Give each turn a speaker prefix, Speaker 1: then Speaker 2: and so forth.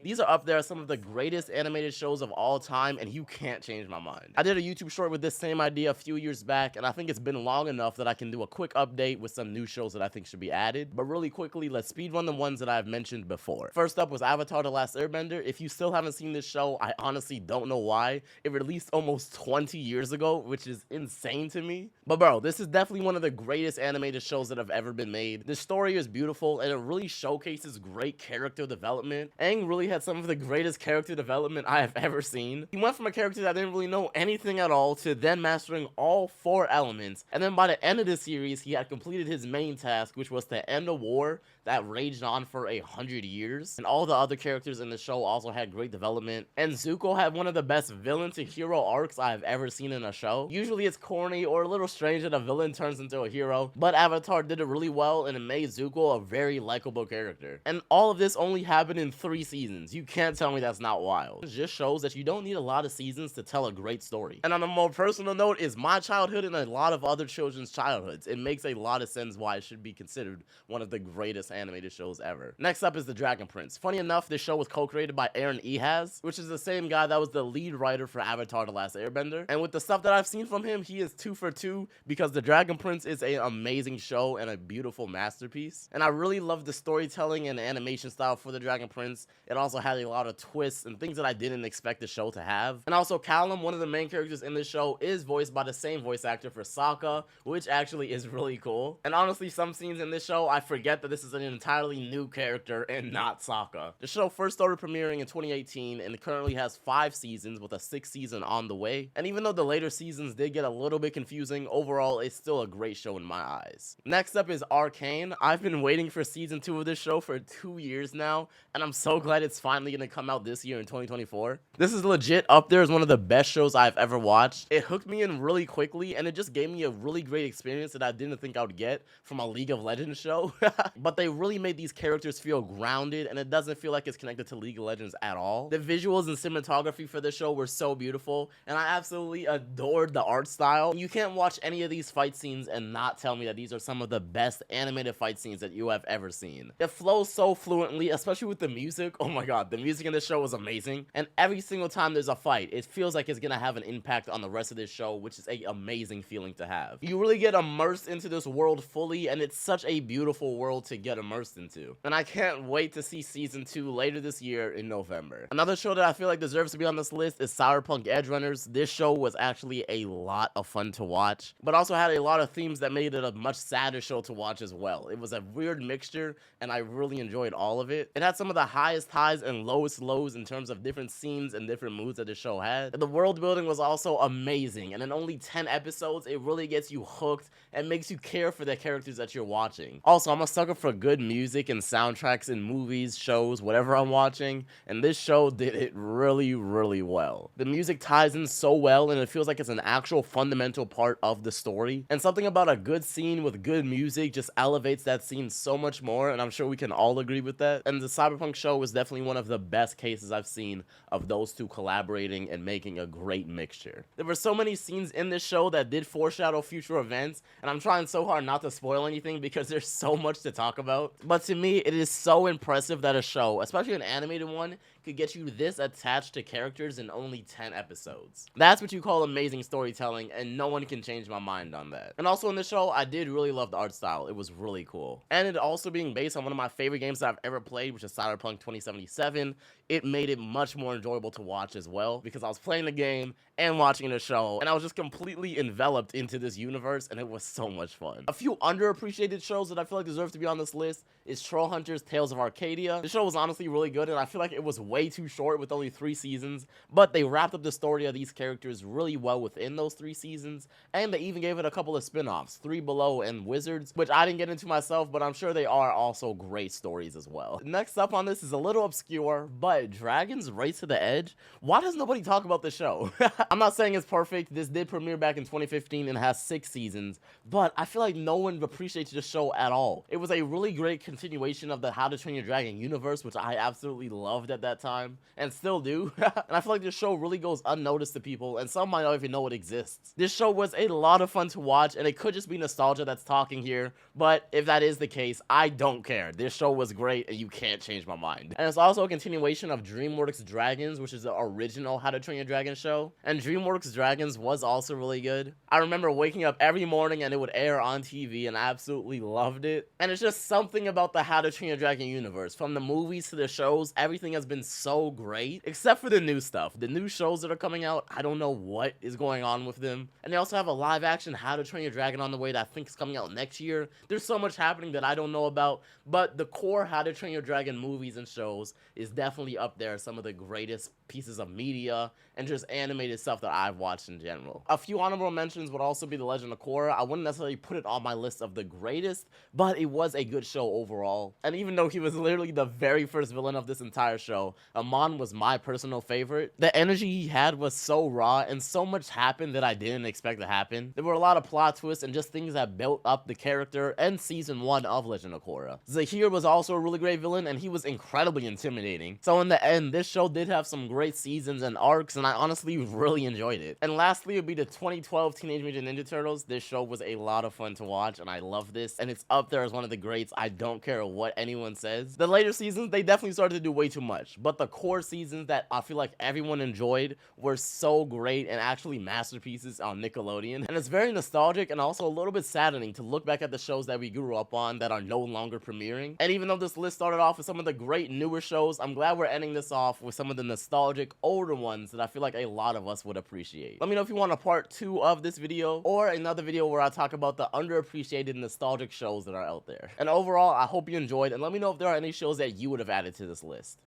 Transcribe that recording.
Speaker 1: These are up there as some of the greatest animated shows of all time, and you can't change my mind. I did a YouTube short with this same idea a few years back, and I think it's been long enough that I can do a quick update with some new shows that I think should be added. But really quickly, let's speedrun the ones that I've mentioned before. First up was Avatar: The Last Airbender. If you still haven't seen this show, I honestly don't know why. It released almost 20 years ago, which is insane to me. But bro, this is definitely one of the greatest animated shows that have ever been made. The story is beautiful, and it really showcases great character development. Aang really had some of the greatest character development I have ever seen. He went from a character that didn't really know anything at all to then mastering all 4 elements, and then by the end of the series, he had completed his main task, which was to end a war that raged on for 100 years. And all the other characters in the show also had great development. And Zuko had one of the best villain to hero arcs I have ever seen in a show. Usually it's corny or a little strange that a villain turns into a hero, but Avatar did it really well, and it made Zuko a very likable character. And all of this only happened in 3 seasons. You can't tell me that's not wild. It just shows that you don't need a lot of seasons to tell a great story. And on a more personal note, is my childhood and a lot of other children's childhoods. It makes a lot of sense why it should be considered one of the greatest animated shows ever. Next up is The Dragon Prince. Funny enough, this show was co-created by Aaron Ehas, which is the same guy that was the lead writer for Avatar: The Last Airbender. And with the stuff that I've seen from him, he is 2 for 2 because The Dragon Prince is an amazing show and a beautiful masterpiece. And I really love the storytelling and animation style for The Dragon Prince. It also had a lot of twists and things that I didn't expect the show to have. And also Callum, one of the main characters in this show, is voiced by the same voice actor for Sokka, which actually is really cool. And honestly, some scenes in this show, I forget that this is an entirely new character and not Sokka. The show first started premiering in 2018 and it currently has 5 seasons with a 6th season on the way. And even though the later seasons did get a little bit confusing, overall it's still a great show in my eyes. Next up is Arcane. I've been waiting for season 2 of this show for 2 years now, and I'm so glad it's finally gonna come out this year in 2024. This is legit up there as one of the best shows I've ever watched. It hooked me in really quickly, and it just gave me a really great experience that I didn't think I would get from a League of Legends show. But they really made these characters feel grounded, and it doesn't feel like it's connected to League of Legends at all. The visuals and cinematography for the show were so beautiful, and I absolutely adored the art style. You can't watch any of these fight scenes and not tell me that these are some of the best animated fight scenes that you have ever seen. It flows so fluently, especially with the music. Oh my god, the music in this show was amazing, and every single time there's a fight, it feels like it's gonna have an impact on the rest of this show, which is an amazing feeling to have. You really get immersed into this world fully, and it's such a beautiful world to get immersed into. And I can't wait to see season 2 later this year in November. Another show that I feel like deserves to be on this list is Cyberpunk Edgerunners. This show was actually a lot of fun to watch, but also had a lot of themes that made it a much sadder show to watch as well. It was a weird mixture, and I really enjoyed all of it. It had some of the highest highs and lowest lows in terms of different scenes and different moods that the show had. And the world building was also amazing, and in only 10 episodes, it really gets you hooked and makes you care for the characters that you're watching. Also, I'm a sucker for good music and soundtracks in movies, shows, whatever I'm watching, and this show did it really, really well. The music ties in so well, and it feels like it's an actual fundamental part of the story, and something about a good scene with good music just elevates that scene so much more, and I'm sure we can all agree with that. And the Cyberpunk show was definitely one of the best cases I've seen of those two collaborating and making a great mixture. There were so many scenes in this show that did foreshadow future events, and I'm trying so hard not to spoil anything because there's so much to talk about. But to me, it is so impressive that a show, especially an animated one, could get you this attached to characters in only 10 episodes. That's what you call amazing storytelling, and no one can change my mind on that. And also in the show, I did really love the art style. It was really cool. And it also being based on one of my favorite games that I've ever played, which is Cyberpunk 2077, it made it much more enjoyable to watch as well, because I was playing the game and watching the show, and I was just completely enveloped into this universe, and it was so much fun. A few underappreciated shows that I feel like deserve to be on this list is Trollhunters Tales of Arcadia. The show was honestly really good, and I feel like it was way too short with only 3 seasons, but they wrapped up the story of these characters really well within those 3 seasons, and they even gave it a couple of spin-offs, 3 Below and Wizards, which I didn't get into myself, but I'm sure they are also great stories as well. Next up on this is a little obscure, but Dragons Race to the Edge? Why does nobody talk about the show? I'm not saying it's perfect. This did premiere back in 2015 and has 6 seasons, but I feel like no one appreciates the show at all. It was a really great continuation of the How to Train Your Dragon universe, which I absolutely loved at that time, and still do. And I feel like this show really goes unnoticed to people, and some might not even know it exists. This show was a lot of fun to watch, and it could just be nostalgia that's talking here, but if that is the case, I don't care. This show was great, and you can't change my mind. And it's also also a continuation of DreamWorks Dragons, which is the original How to Train Your Dragon show. And DreamWorks Dragons was also really good. I remember waking up every morning and it would air on TV, and I absolutely loved it. And it's just something about the How to Train Your Dragon universe. From the movies to the shows, everything has been so great, except for the new stuff. The new shows that are coming out, I don't know what is going on with them. And they also have a live action How to Train Your Dragon on the way that I think is coming out next year. There's so much happening that I don't know about, but the core How to Train Your Dragon movies and shows is definitely up there, some of the greatest pieces of media and just animated stuff that I've watched in general. A few honorable mentions would also be The Legend of Korra. I wouldn't necessarily put it on my list of the greatest, but it was a good show overall. And even though he was literally the very first villain of this entire show, Amon was my personal favorite. The energy he had was so raw, and so much happened that I didn't expect to happen. There were a lot of plot twists and just things that built up the character and season 1 of Legend of Korra. Zahir was also a really great villain, and he was incredibly intimidating. So in the end, this show did have some great seasons and arcs, and I honestly really enjoyed it. And lastly would be the 2012 Teenage Mutant Ninja Turtles. This show was a lot of fun to watch, and I love this, and it's up there as one of the greats. I don't care what anyone says. The later seasons, they definitely started to do way too much, but the core seasons that I feel like everyone enjoyed were so great and actually masterpieces on Nickelodeon. And it's very nostalgic and also a little bit saddening to look back at the shows that we grew up on that are no longer premiering. And even though this list started off with some of the great newer shows, I'm glad we're ending this off with some of the nostalgic older ones that I feel like a lot of us would appreciate. Let me know if you want a part 2 of this video or another video where I talk about the underappreciated nostalgic shows that are out there. And overall, I hope you enjoyed, and let me know if there are any shows that you would have added to this list.